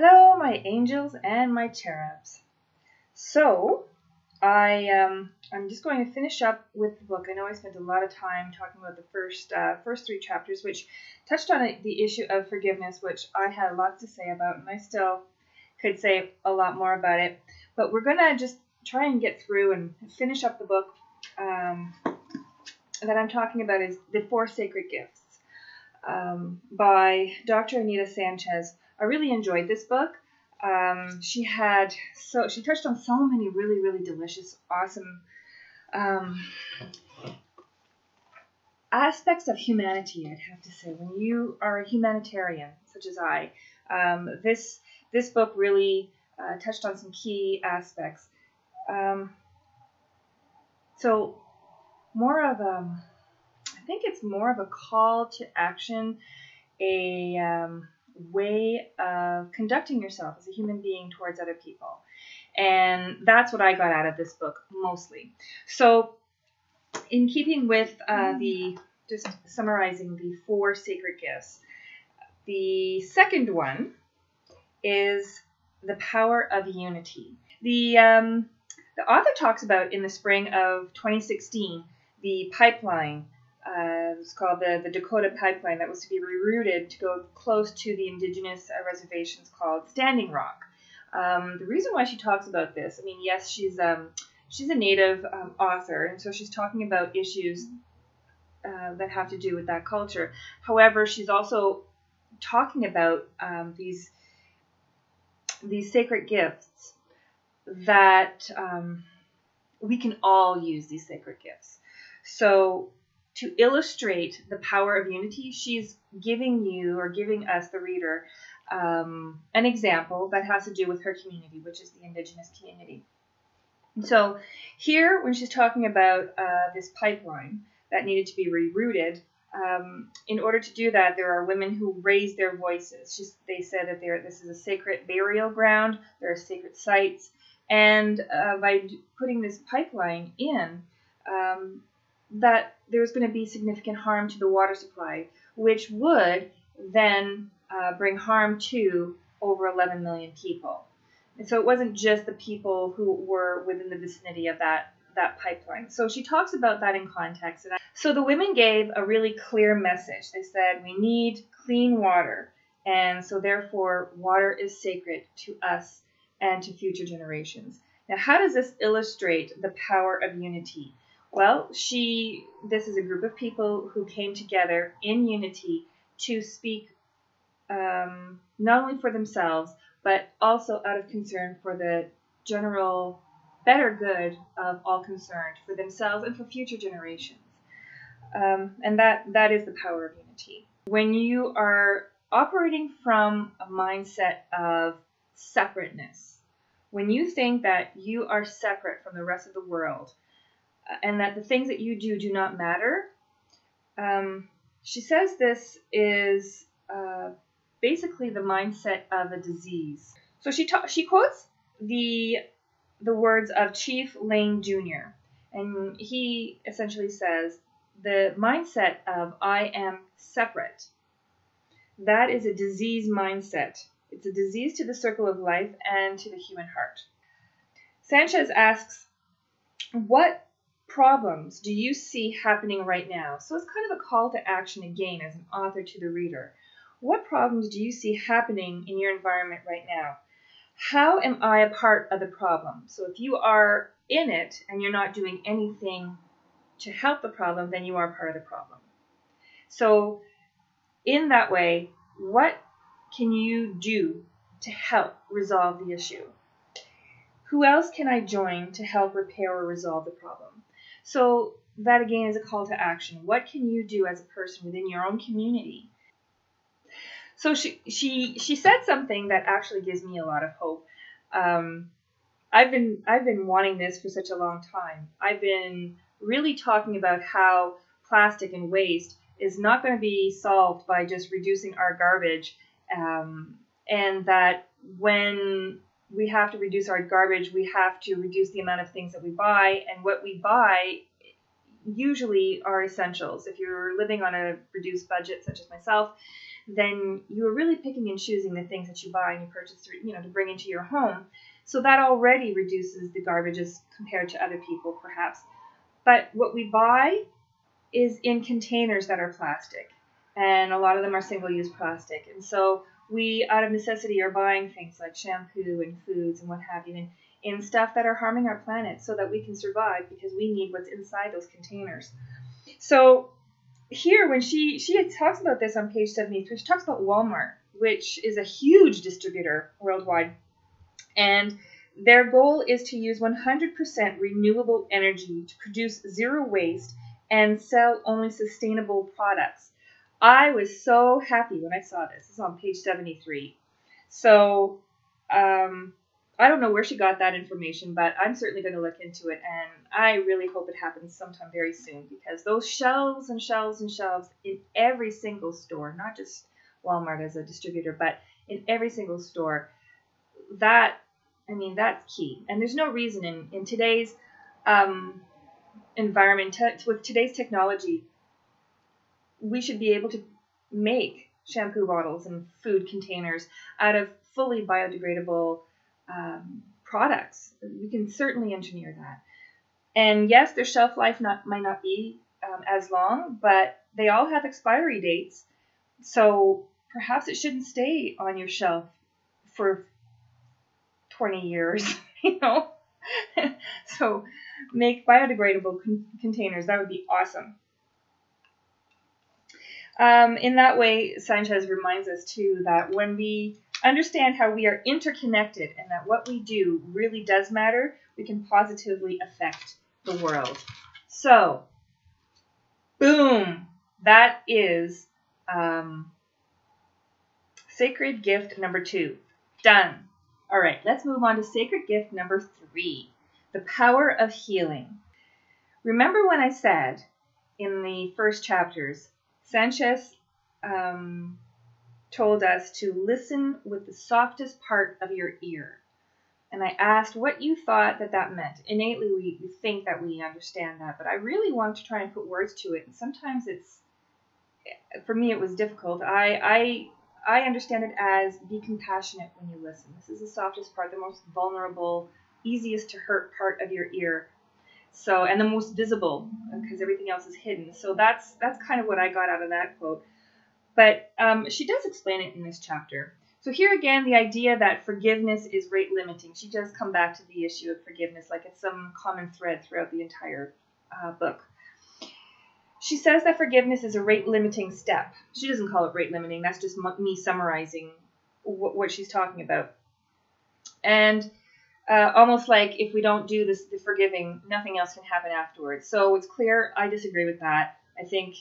Hello, my angels and my cherubs. So, I'm just going to finish up with the book. I know I spent a lot of time talking about the first three chapters, which touched on the issue of forgiveness, which I had lots to say about, and I still could say a lot more about it. But we're going to just try and get through and finish up the book that I'm talking about is The Four Sacred Gifts by Dr. Anita Sanchez. I really enjoyed this book. She touched on so many really delicious, awesome aspects of humanity, I'd have to say. When you are a humanitarian, such as I, this book really touched on some key aspects. So more of I think it's more of a call to action, a way of conducting yourself as a human being towards other people. And that's what I got out of this book mostly. So in keeping with just summarizing the four sacred gifts, the second one is the power of unity. The author talks about in the spring of 2016 the pipeline. It's called the Dakota Pipeline that was to be rerouted to go close to the indigenous reservations called Standing Rock. The reason why she talks about this, I mean, yes, she's a Native author, and so she's talking about issues that have to do with that culture. However, she's also talking about these sacred gifts that we can all use these sacred gifts. So to illustrate the power of unity, she's giving you, or giving us, the reader, an example that has to do with her community, which is the indigenous community. And so here, when she's talking about this pipeline that needed to be rerouted, in order to do that, there are women who raise their voices. They said that this is a sacred burial ground, there are sacred sites, and by putting this pipeline in, that there's going to be significant harm to the water supply, which would then bring harm to over 11 million people. And so it wasn't just the people who were within the vicinity of that pipeline. So she talks about that in context. So the women gave a really clear message. They said, we need clean water, and so therefore water is sacred to us and to future generations. Now, how does this illustrate the power of unity? Well, this is a group of people who came together in unity to speak not only for themselves, but also out of concern for the general better good of all concerned, for themselves and for future generations. And that is the power of unity. When you are operating from a mindset of separateness, when you think that you are separate from the rest of the world, and that the things that you do not matter, she says this is basically the mindset of a disease. So she quotes the words of Chief Lane Jr., and he essentially says, the mindset of I am separate, that is a disease mindset. It's a disease to the circle of life and to the human heart. Sanchez asks, what problems do you see happening right now? So it's kind of a call to action again as an author to the reader. What problems do you see happening in your environment right now? How am I a part of the problem? So if you are in it and you're not doing anything to help the problem, then you are part of the problem. So in that way, what can you do to help resolve the issue? Who else can I join to help repair or resolve the problem? So that again is a call to action. What can you do as a person within your own community? So she said something that actually gives me a lot of hope. I've been wanting this for such a long time. I've been really talking about how plastic and waste is not going to be solved by just reducing our garbage, and that when we have to reduce our garbage, we have to reduce the amount of things that we buy, and what we buy usually are essentials. If you're living on a reduced budget, such as myself, then you are really picking and choosing the things that you buy and you purchase, to bring into your home. So that already reduces the garbage as compared to other people, perhaps. But what we buy is in containers that are plastic, and a lot of them are single-use plastic. And so we, out of necessity, are buying things like shampoo and foods and what have you, and in stuff that are harming our planet so that we can survive, because we need what's inside those containers. So here, when she talks about this on page 73, she talks about Walmart, which is a huge distributor worldwide. And their goal is to use 100% renewable energy to produce zero waste and sell only sustainable products. I was so happy when I saw this. This is on page 73. So I don't know where she got that information, but I'm certainly going to look into it, and I really hope it happens sometime very soon, because those shelves and shelves and shelves in every single store, not just Walmart as a distributor, but in every single store, that's key. And there's no reason in today's environment, with today's technology, we should be able to make shampoo bottles and food containers out of fully biodegradable products. We can certainly engineer that. And yes, their shelf life might not be as long, but they all have expiry dates. So perhaps it shouldn't stay on your shelf for 20 years, So make biodegradable containers. That would be awesome. In that way, Sanchez reminds us too that when we understand how we are interconnected and that what we do really does matter, we can positively affect the world. So, boom, that is sacred gift number 2. Done. All right, let's move on to sacred gift number 3, the power of healing. Remember when I said in the first chapters, Sanchez told us to listen with the softest part of your ear. And I asked what you thought that meant. Innately, we think that we understand that, but I really want to try and put words to it. And sometimes for me, it was difficult. I understand it as be compassionate when you listen. This is the softest part, the most vulnerable, easiest to hurt part of your ear. So, and the most visible, because everything else is hidden. So that's kind of what I got out of that quote. But she does explain it in this chapter. So here again, the idea that forgiveness is rate limiting. She does come back to the issue of forgiveness, like it's some common thread throughout the entire book. She says that forgiveness is a rate limiting step. She doesn't call it rate limiting. That's just me summarizing what she's talking about. And almost like if we don't do the forgiving, nothing else can happen afterwards. So it's clear I disagree with that. I think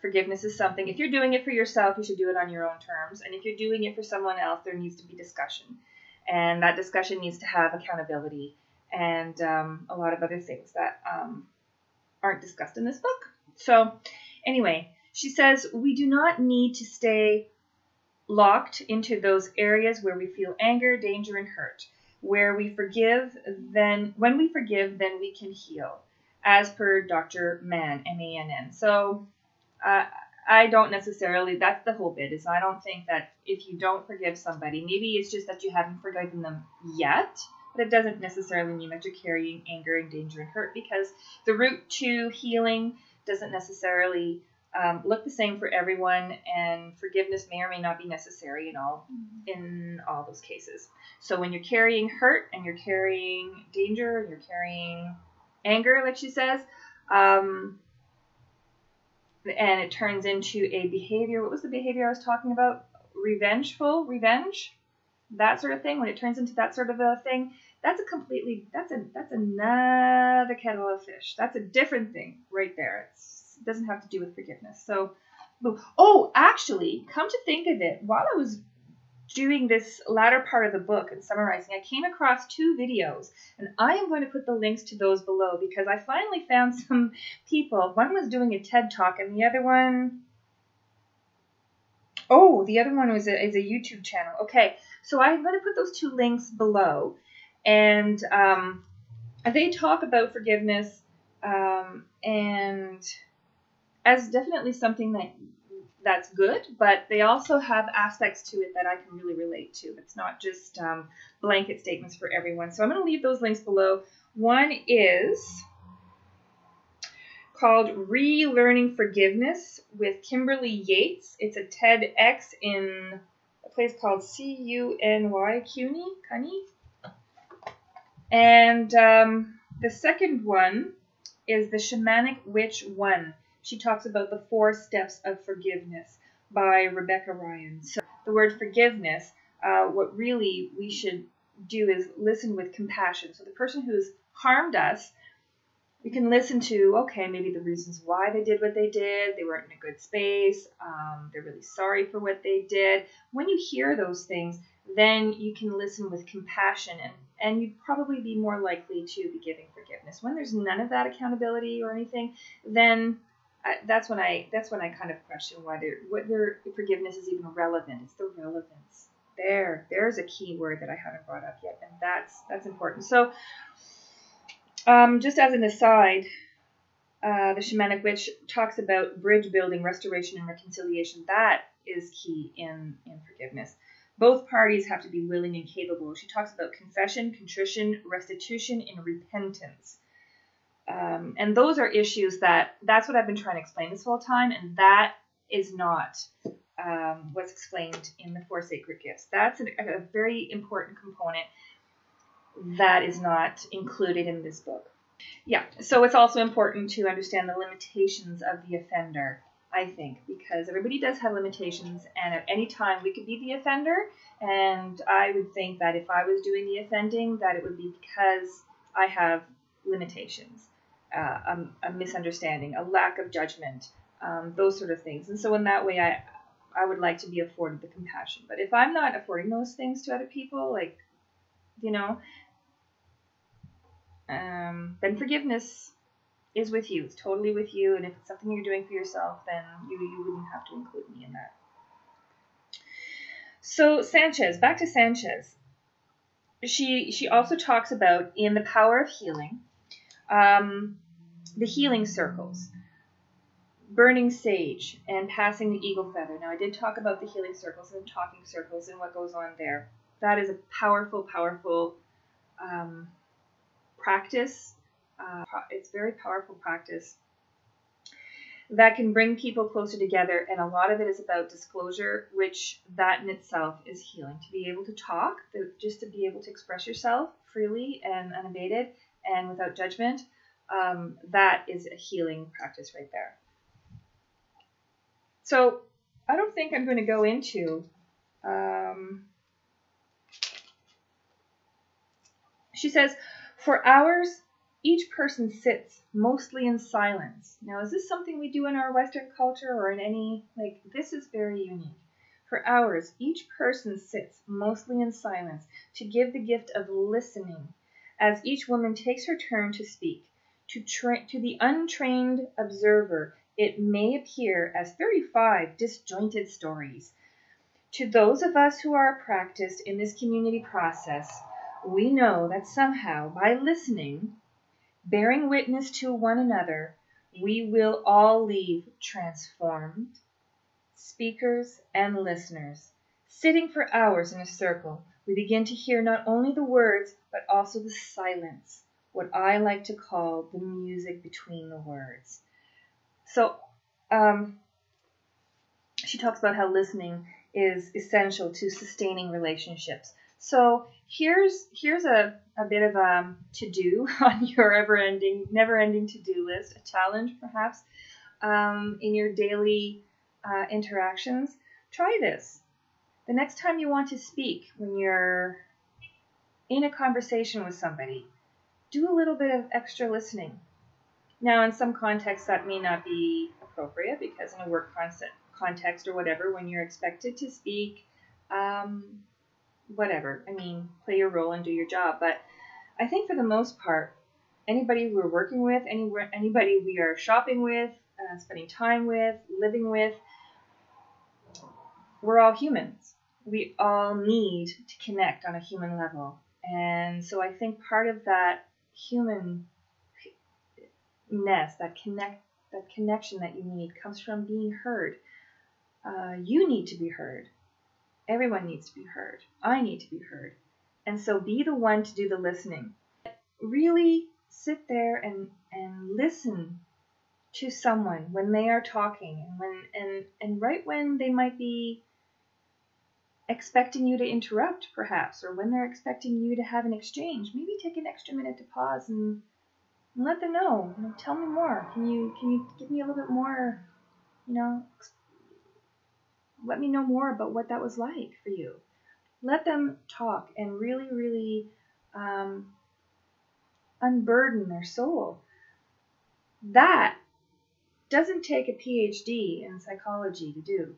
forgiveness is something, if you're doing it for yourself, you should do it on your own terms. And if you're doing it for someone else, there needs to be discussion. And that discussion needs to have accountability and a lot of other things that aren't discussed in this book. So anyway, she says we do not need to stay locked into those areas where we feel anger, danger, and hurt. When we forgive, then we can heal, as per Dr. Mann, M-A-N-N. So I don't necessarily, that's the whole bit, is I don't think that if you don't forgive somebody, maybe it's just that you haven't forgiven them yet, but it doesn't necessarily mean that you're carrying anger and danger and hurt, because the route to healing doesn't necessarily look the same for everyone, and forgiveness may or may not be necessary in all those cases. So when you're carrying hurt and you're carrying danger and you're carrying anger, like she says, and it turns into a behavior. What was the behavior I was talking about? Revenge, that sort of thing. When it turns into that sort of a thing, that's another kettle of fish. That's a different thing right there. It doesn't have to do with forgiveness. So, actually, come to think of it, while I was doing this latter part of the book and summarizing, I came across 2 videos, and I am going to put the links to those below, because I finally found some people. One was doing a TED Talk, and the other one is a YouTube channel. Okay, so I'm going to put those 2 links below, and they talk about forgiveness and as definitely something that that's good, but they also have aspects to it that I can really relate to. It's not just blanket statements for everyone. So I'm going to leave those links below. One is called Relearning Forgiveness with Kimberly Yates. It's a TEDx in a place called CUNY. And the second one is The Shamanic Witch 1. She talks about the 4 steps of forgiveness by Rebecca Ryan. So the word forgiveness, what really we should do is listen with compassion. So the person who's harmed us, we can listen to, okay, maybe the reasons why they did what they did. They weren't in a good space. They're really sorry for what they did. When you hear those things, then you can listen with compassion, and you'd probably be more likely to be giving forgiveness. When there's none of that accountability or anything, then that's when I kind of question whether forgiveness is even relevant. It's the relevance. There's a key word that I haven't brought up yet, and that's important. So just as an aside, the Shamanic Witch talks about bridge building, restoration, and reconciliation. That is key in forgiveness. Both parties have to be willing and capable. She talks about confession, contrition, restitution, and repentance. And those are issues that's what I've been trying to explain this whole time, and that is not what's explained in the 4 sacred gifts. That's a very important component that is not included in this book. Yeah, so it's also important to understand the limitations of the offender, I think, because everybody does have limitations, and at any time we could be the offender, and I would think that if I was doing the offending, that it would be because I have limitations, a misunderstanding, a lack of judgment, those sort of things. And so in that way, I would like to be afforded the compassion. But if I'm not affording those things to other people, like, then forgiveness is with you. It's totally with you. And if it's something you're doing for yourself, then you wouldn't have to include me in that. So Sanchez, back to Sanchez. She also talks about, in The Power of Healing, the healing circles, burning sage, and passing the eagle feather. Now, I did talk about the healing circles and talking circles and what goes on there. That is a powerful, powerful practice. It's very powerful practice that can bring people closer together, and a lot of it is about disclosure, which that in itself is healing. To be able to talk, just to be able to express yourself freely and unabated and without judgment, that is a healing practice right there. So I don't think I'm going to go into she says, for hours, each person sits mostly in silence. Now, is this something we do in our Western culture or in any, this is very unique. For hours, each person sits mostly in silence to give the gift of listening as each woman takes her turn to speak. To the untrained observer, it may appear as 35 disjointed stories. To those of us who are practiced in this community process, we know that somehow, by listening, bearing witness to one another, we will all leave transformed speakers and listeners. Sitting for hours in a circle, we begin to hear not only the words, but also the silence, what I like to call the music between the words. So she talks about how listening is essential to sustaining relationships. So here's a bit of a to-do on your never-ending to-do list, a challenge perhaps in your daily interactions. Try this. The next time you want to speak, when you're in a conversation with somebody, do a little bit of extra listening. Now, in some contexts, that may not be appropriate because in a work context or whatever, when you're expected to speak, whatever. I mean, play your role and do your job. But I think for the most part, anybody we're working with, anybody we are shopping with, spending time with, living with, we're all humans. We all need to connect on a human level. And so I think part of that humanness, that connection that you need comes from being heard. You need to be heard. Everyone needs to be heard. I need to be heard. And so be the one to do the listening. Really sit there and listen to someone when they are talking, and right when they might be expecting you to interrupt, perhaps, or when they're expecting you to have an exchange, maybe take an extra minute to pause and let them know. Tell me more. Can you give me a little bit more? Let me know more about what that was like for you. Let them talk and really, really unburden their soul. That doesn't take a PhD in psychology to do.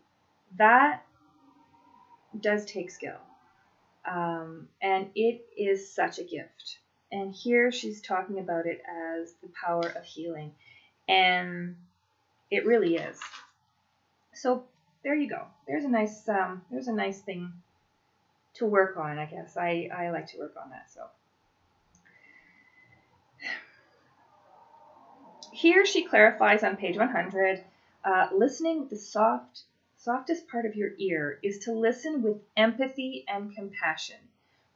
That does take skill. And it is such a gift. And here she's talking about it as the power of healing. And it really is. So there you go. There's a nice thing to work on, I guess. I like to work on that. So here she clarifies on page 100, listening with the softest part of your ear is to listen with empathy and compassion,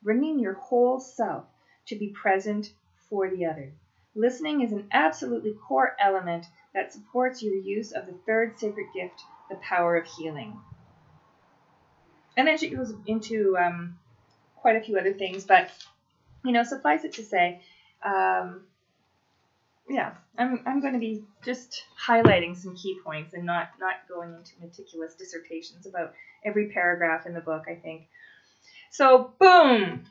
bringing your whole self to be present for the other. Listening is an absolutely core element that supports your use of the third sacred gift, the power of healing. And then she goes into quite a few other things, but suffice it to say, I'm going to be just highlighting some key points and not going into meticulous dissertations about every paragraph in the book, I think. So, boom!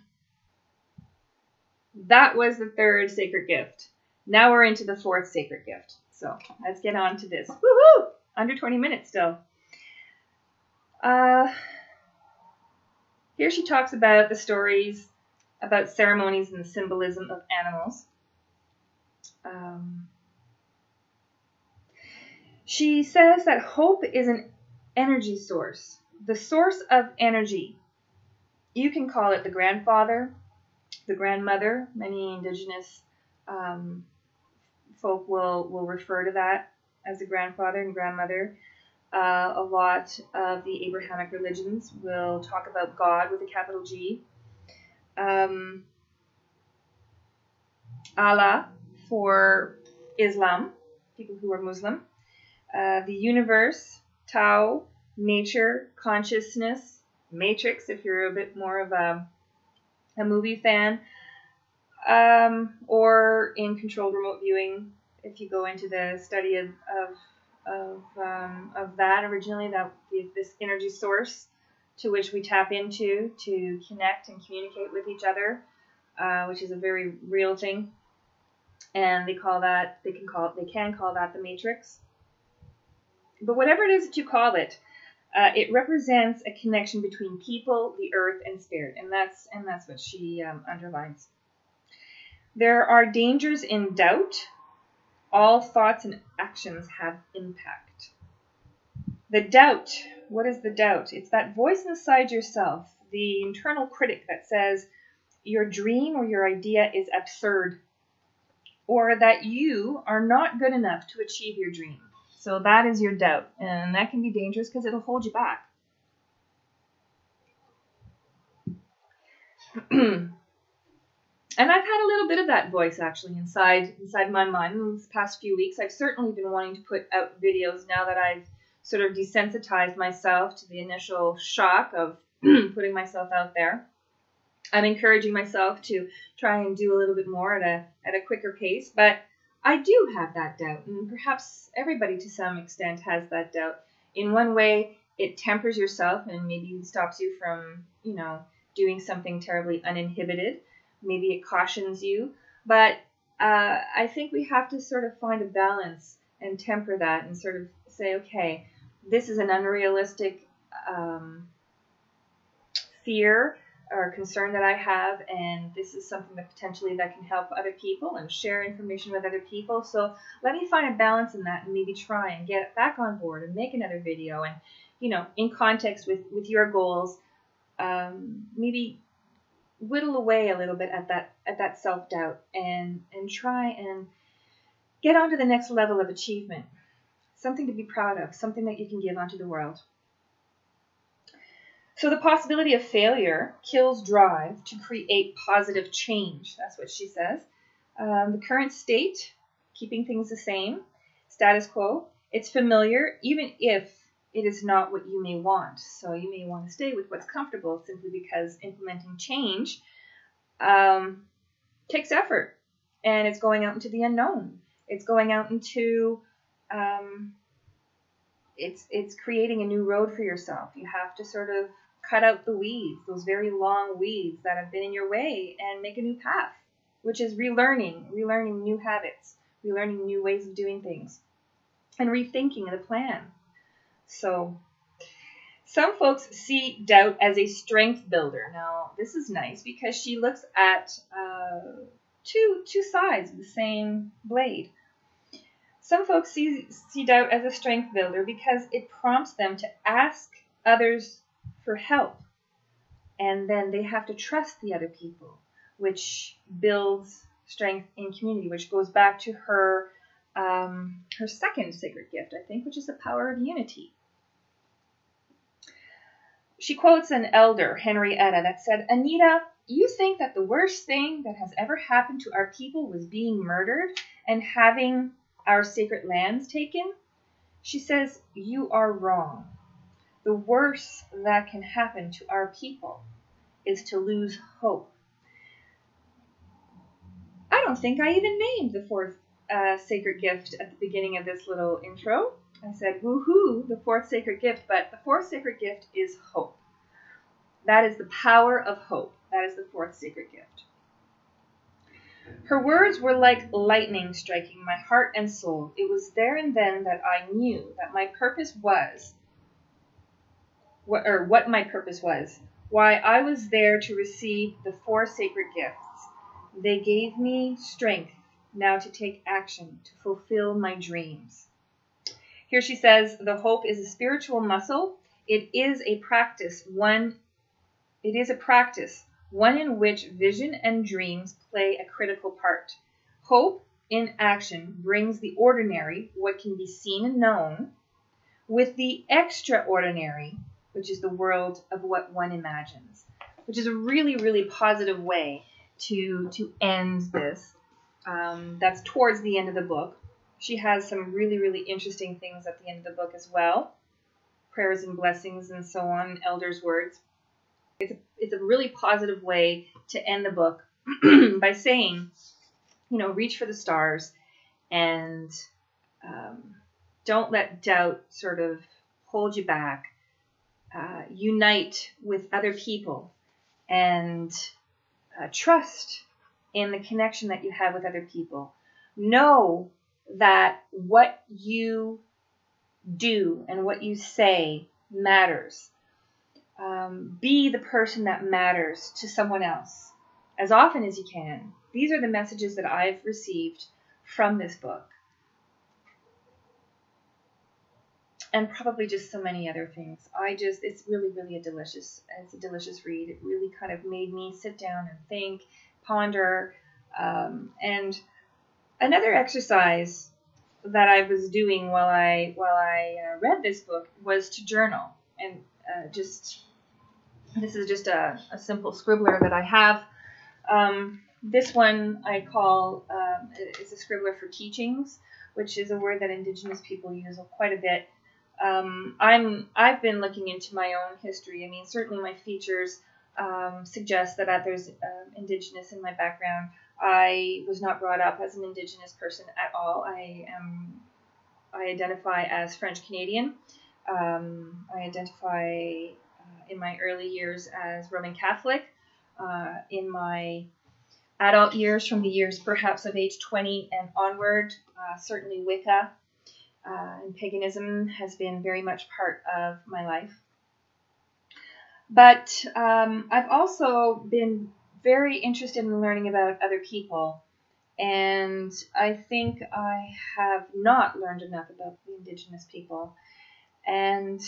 That was the third sacred gift. Now we're into the fourth sacred gift. So, let's get on to this. Woohoo! Under 20 minutes still. Here she talks about the stories about ceremonies and the symbolism of animals. She says that hope is an energy source, the source of energy. You can call it the grandfather, the grandmother. Many indigenous folk will refer to that as the grandfather and grandmother. A lot of the Abrahamic religions will talk about God with a capital G. Allah for Islam, people who are Muslim. The universe, Tao, nature, consciousness, Matrix, if you're a bit more of a movie fan, or in controlled remote viewing, if you go into the study of that originally, that this energy source to which we tap into to connect and communicate with each other, which is a very real thing, and they can call that the Matrix. But whatever it is that you call it, it represents a connection between people, the earth, and spirit, and that's what she underlines. There are dangers in doubt. All thoughts and actions have impact. The doubt. What is the doubt? It's that voice inside yourself, the internal critic that says your dream or your idea is absurd, or that you are not good enough to achieve your dream. So that is your doubt, and that can be dangerous because it'll hold you back. And I've had a little bit of that voice actually inside my mind in these past few weeks. I've certainly been wanting to put out videos now that I've sort of desensitized myself to the initial shock of putting myself out there. I'm encouraging myself to try and do a little bit more at a quicker pace, but I do have that doubt, and perhaps everybody to some extent has that doubt. In one way, it tempers yourself and maybe stops you from, doing something terribly uninhibited. Maybe it cautions you, but I think we have to sort of find a balance and temper that and sort of say, okay, this is an unrealistic fear or concern that I have, and this is something that potentially that can help other people and share information with other people. So let me find a balance in that and maybe try and get back on board and make another video and, in context with your goals, maybe whittle away a little bit at that self-doubt and try and get on to the next level of achievement, something to be proud of, something that you can give onto the world. So the possibility of failure kills drive to create positive change. That's what she says. The current state, keeping things the same, status quo, it's familiar even if it is not what you may want. So you may want to stay with what's comfortable simply because implementing change takes effort. And it's going out into the unknown. It's going out into, it's creating a new road for yourself. You have to sort of cut out the weeds, those very long weeds that have been in your way, and make a new path, which is relearning new habits, relearning new ways of doing things, and rethinking the plan. So some folks see doubt as a strength builder. Now, this is nice because she looks at two sides of the same blade. Some folks see doubt as a strength builder because it prompts them to ask others for help, and then they have to trust the other people, which builds strength in community, which goes back to her second sacred gift, I think, which is the power of unity. She quotes an elder, Henrietta, that said, "Anita, you think that the worst thing that has ever happened to our people was being murdered and having our sacred lands taken?" She says, "You are wrong. The worst that can happen to our people is to lose hope." I don't think I even named the fourth sacred gift at the beginning of this little intro. I said, woohoo, the fourth sacred gift, but the fourth sacred gift is hope. That is the power of hope. That is the fourth sacred gift. Her words were like lightning striking my heart and soul. It was there and then that I knew that my purpose was, what my purpose was, why I was there to receive the four sacred gifts. They gave me strength now to take action, to fulfill my dreams. Here she says, the hope is a spiritual muscle. It is a practice, one in which vision and dreams play a critical part. Hope in action brings the ordinary, what can be seen and known, with the extraordinary, which is the world of what one imagines, which is a really, really positive way to end this. That's towards the end of the book. She has some really, really interesting things at the end of the book as well. Prayers and blessings and so on, elders' words. It's a really positive way to end the book by saying, reach for the stars and don't let doubt sort of hold you back. Unite with other people and trust in the connection that you have with other people. Know that what you do and what you say matters. Be the person that matters to someone else as often as you can. These are the messages that I've received from this book. And probably just so many other things. It's really, really a delicious read. It really kind of made me sit down and think, ponder. And another exercise that I was doing while I read this book was to journal. And this is just a simple scribbler that I have. This one I call is a scribbler for teachings, which is a word that Indigenous people use quite a bit. I've been looking into my own history. I mean, certainly my features suggest that there's Indigenous in my background. I was not brought up as an Indigenous person at all. I identify as French Canadian. I identify in my early years as Roman Catholic. In my adult years, from the years perhaps of age 20 and onward, certainly Wicca and paganism has been very much part of my life. But I've also been very interested in learning about other people. And I think I have not learned enough about the Indigenous people. And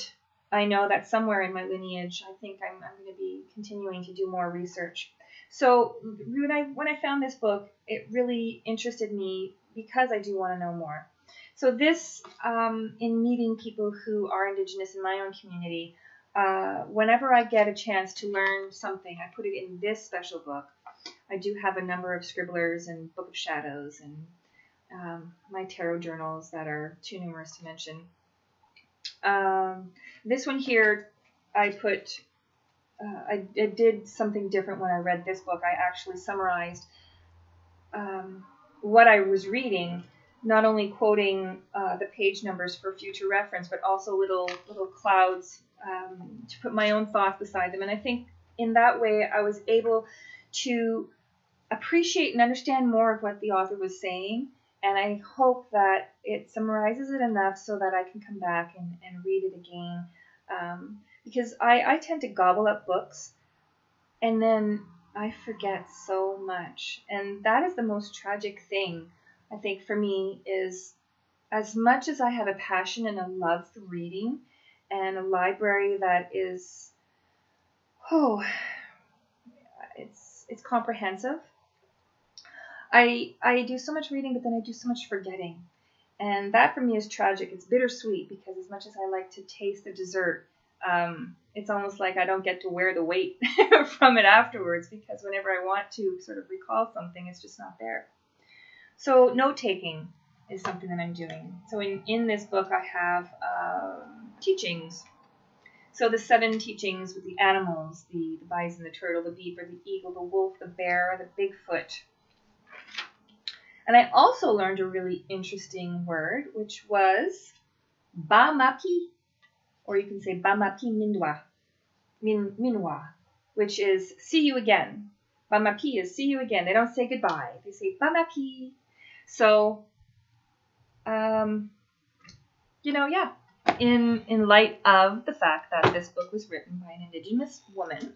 I know that somewhere in my lineage, I think I'm going to be continuing to do more research. So when I found this book, it really interested me because I do want to know more. So this, in meeting people who are Indigenous in my own community, whenever I get a chance to learn something, I put it in this special book. I do have a number of scribblers and Book of Shadows and my tarot journals that are too numerous to mention. This one here, I put, I did something different when I read this book. I actually summarized what I was reading, not only quoting the page numbers for future reference, but also little clouds to put my own thoughts beside them. And I think in that way I was able to appreciate and understand more of what the author was saying. And I hope that it summarizes it enough so that I can come back and read it again. Because I tend to gobble up books and then I forget so much. And that is the most tragic thing, I think, for me, is as much as I have a passion and a love for reading and a library that is, it's comprehensive. I do so much reading, but then I do so much forgetting. And that for me is tragic. It's bittersweet because as much as I like to taste the dessert, it's almost like I don't get to wear the weight from it afterwards, because whenever I want to sort of recall something, it's just not there. So note-taking is something that I'm doing. So in this book I have teachings. So the 7 teachings with the animals, the bison, the turtle, the beaver, the eagle, the wolf, the bear, the Bigfoot. And I also learned a really interesting word, which was Bamapi, or you can say Bamapi Minwa, which is see you again. Bamapi is see you again. They don't say goodbye. They say Bamapi. So, in light of the fact that this book was written by an Indigenous woman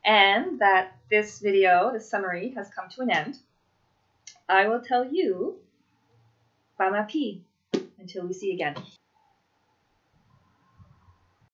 and that this video, the summary, has come to an end, I will tell you Bamapi until we see again.